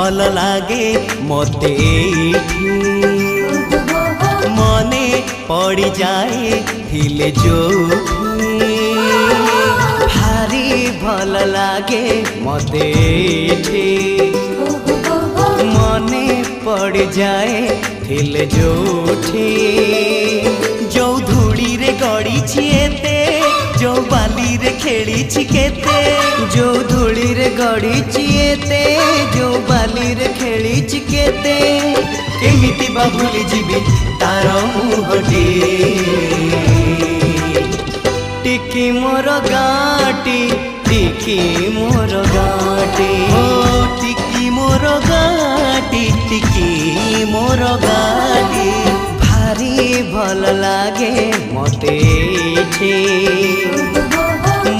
भल लागे मते मने पड़ी जाए थिले जो भारी भल लागे मते मने पड़ जाए थिले जोठी जो धूड़ी रे गड़ी छिएते जो बाली रे खेली छिकेते जो धूड़ी रे गड़ी छिएते जो बाली रे खेली छिकेते केमिति बा भूली जीवी तार मुहटी टिकी मोर गाटी टिकी मोर गाटी ओ टिकी मोर गाटी टिकी मोर गाटी भारी भल लागे मते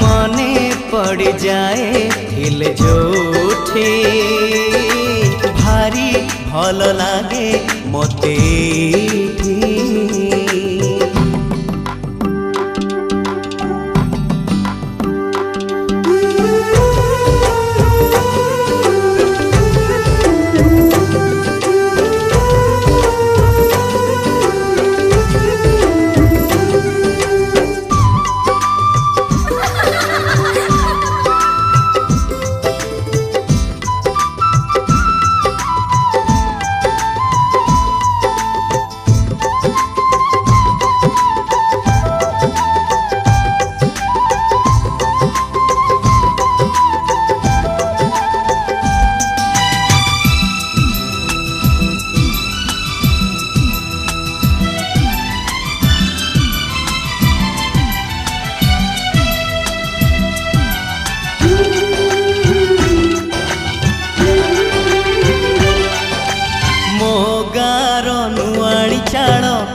मने पड़ जाए थिल जोठी भारी भल लागे मते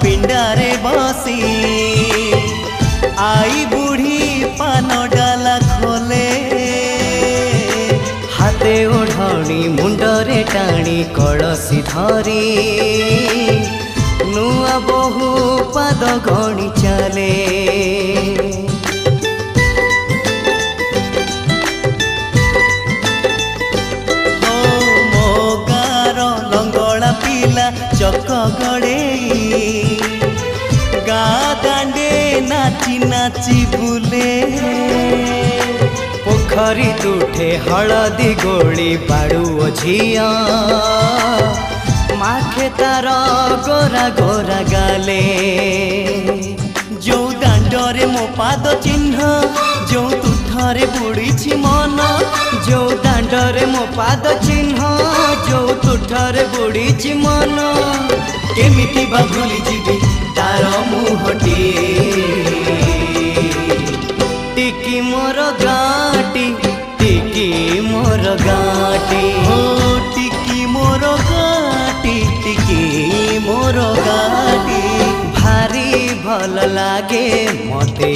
पिंडारे बसी आई बुढ़ी पान डाला खोले हाथे ओढ़णी मुंडरे टाणी कलसी धरी नुआ बहु पाद गणी चले मो गार लंगड़ा पिला चक गड़े गा दांडे नाची नाची बुले पोखरी तुठे हलदी गोली बाड़ू झिया माखे तार गोरा गोरा गाले जो दांडरे मो पाद चिन्ह जो तुठरे बुड़ी मन जो दांडरे मो पाद चिन्ह जो तुठरे बुड़ी मन केमिति बा भूली जीवी तार मुहटी टिकी मोर गाटी टिकी मोर गाटी ओ टिकी मोर गाटी टिकी मोर गाटी भारी भल लागे मते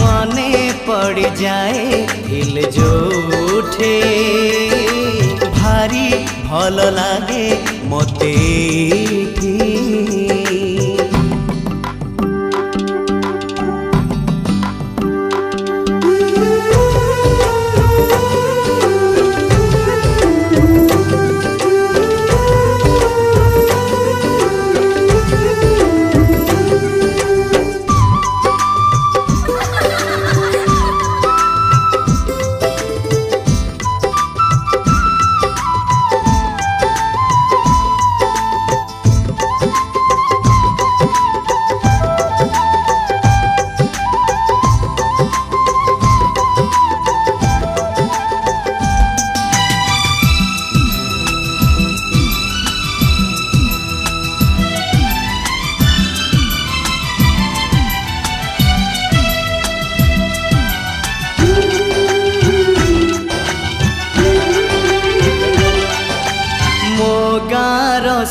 मने पड़ जाए हिल जोठे भारी भल लागे मते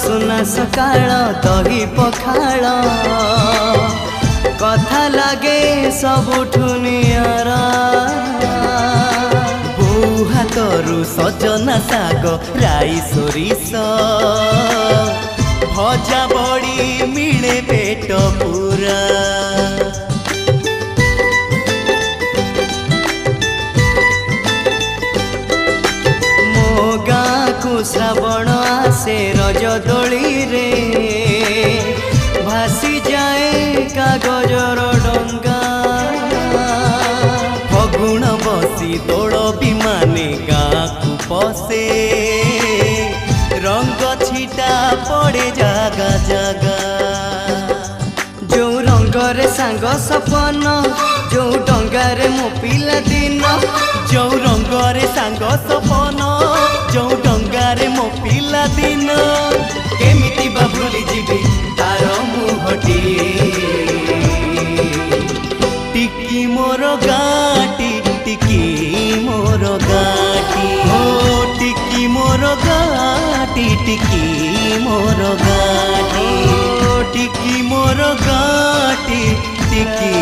सुना सकाळ दही पखाळ कथा लागे सबुठु नियारा बो हाथरू सजना साग राई सोरिष भजा बड़ी मिले पेट पूरा श्रावण आसे रज दोली रे भासी जाए कागजर डंगा फगुण बसी दोल विमाने गाँ को पसे रंग छिटा पड़े जागा जागा जो रंगरे सांग सपन जो डंगारे मो पिला दिन जो रंगरे सांग सपन जो डंगारे मो पिला दिन केमिति बा भूली जीवी तार मुहटी टिकी मोर गाटी टिकी मोर गाटी हो टिकी मोर गाटी टिकी मोर गाटी टिकी मोर गाटी टिकी